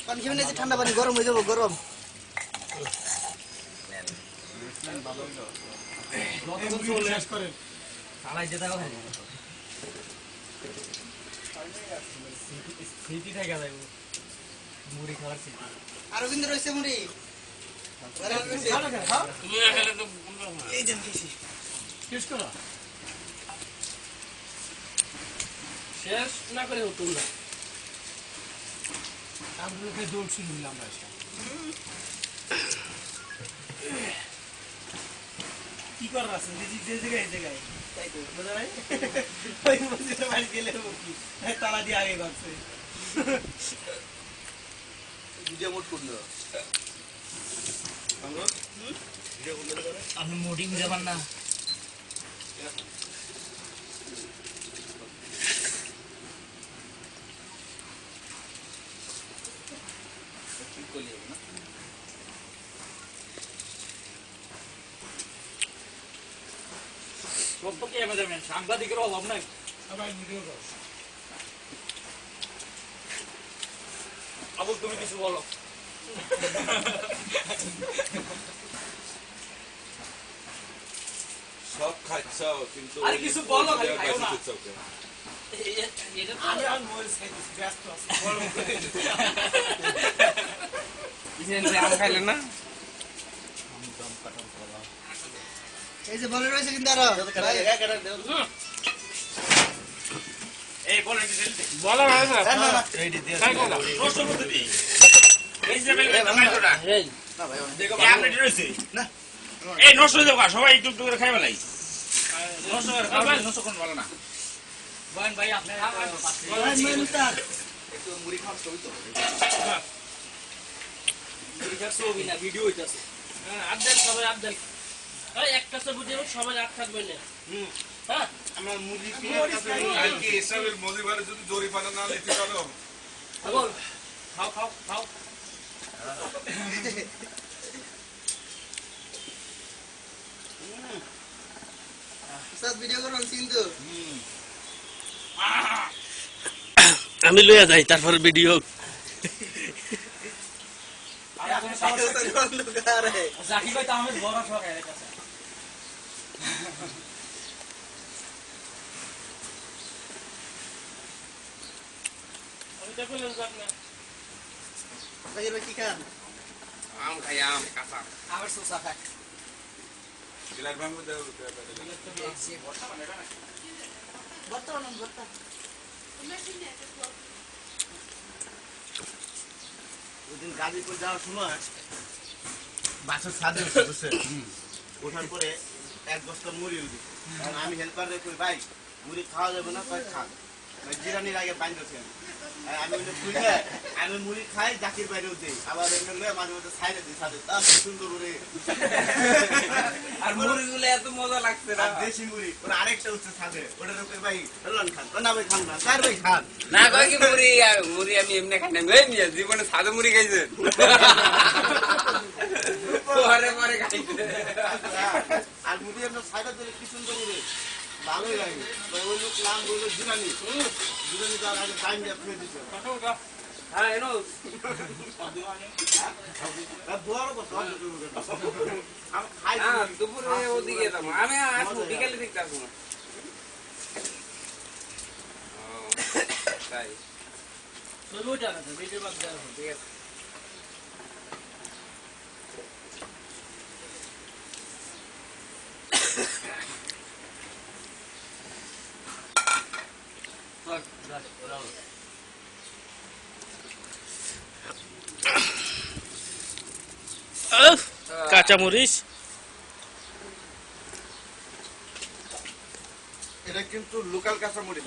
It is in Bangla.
পানি খেয়ে নিয়েছি, ঠান্ডা পানি গরম হয়ে যাবো, গরম। আরো কিন্তু রয়েছে মুড়ি, শেষ না করে হতো না। আমরা দৌড় শুরু হলাম কি করার আছে যে জায়গায় জায়গায় তাই তো বোঝা ভাই ওই মসজিদে বাড়ি গেলে কি তালা দিয়ে আগে করছে ভিডিও মোড করলো আপনি মোডিং যাবেন না সাংবাদিকের অভাব নাই আবু তুমি কিছু বলো সব খাচ্ছ কিন্তু আরে কিছু বলো খালি খাইও না আমি আর মোবাইল চাইতেছি, ব্যস্ত আছি, গরম করে আম খাইলেন না এই যে বলে রয়েছে কিন্তু আরো এই বলে বলা হয় না রেডি দিয়ে প্রশ্ন করতে দি এই যে বেলে টমেটোটা এই না ভাই দেখো আপনি রয়েছে না এই নষ্ট হয়ে যাবে সবাই একটু একটু করে খাই ফেলাই নষ্ট করে খাই নষ্ট কোন ভালো না বয়ন ভাই আপনি একটু মুড়ি খাওয়া ছবি তো এটা ছবি না ভিডিও হইতাছে হ্যাঁ আপডেট সবাই আপডেট এই একটা ছবি দেব সবাই আট থাকবে না হ্যাঁ আমার মুড়ি কালকে ইসরায়েল মজিবারে যদি জরিমানা না নিতে পারো বল খাও খাও খাও সব ভিডিও করুন কিন্তু আমি লইয়া যাই তারপর ভিডিও জাকি ভাই তো আমাদের বড় শখ এর কাছে আমি তো বললাম জানি না ভাই কি খান? আম খাই আম কাঁচা আবার সোসা খায়। বিলার ভাঙো দাও বর্তমান বর্তমান ওইদিন গাজীপুর যাওয়ার সময় বাসের ছাদে উঠে বসে ওঠার পরে এক বস্তা মুড়ি উঠি, আমি হেল্পার কই ভাই মুড়ি খাওয়া যাবে না, কয় খান জিরানির আগে বাইন্ডছি আমি আমি মুড়ি খাই, জাকির বাইরেও দিই, আবার মাঝে মাঝে সাইডে দিই ছাদে, তা সুন্দর করে আর মুড়িগুলো এত মজা লাগছে না দেশি মুড়ি। ওরা আরেকটা উঠছে ছাদে, ওটা কই ভাই লন খান, না ভাই খান না, স্যার ভাই খান না কয় কি মুড়ি মুড়ি আমি এমনি খাই না এই মিয়া জীবনে সাদা মুড়ি খাইছেন পরে পরে খাইছে আর মুড়ি আমরা সাইডে দিলে কি সুন্দর করে ভালোই লাগে। ওই লোক নাম বললো জিরানি, জিরানি তার আগে টাইম দিয়ে ফেলে দিচ্ছে। হ্যাঁ এনো দুয়ারও করতে হবে আমি খাই হ্যাঁ দুপুরে ওদিকে যাবো আমি আসবো বিকালে দিকে আসবো না তাই ছবি ওটা না ভিডিও বাদ দেওয়া ঠিক আছে কাঁচা মরিচ এটা কিন্তু লোকাল কাঁচা মুড়ি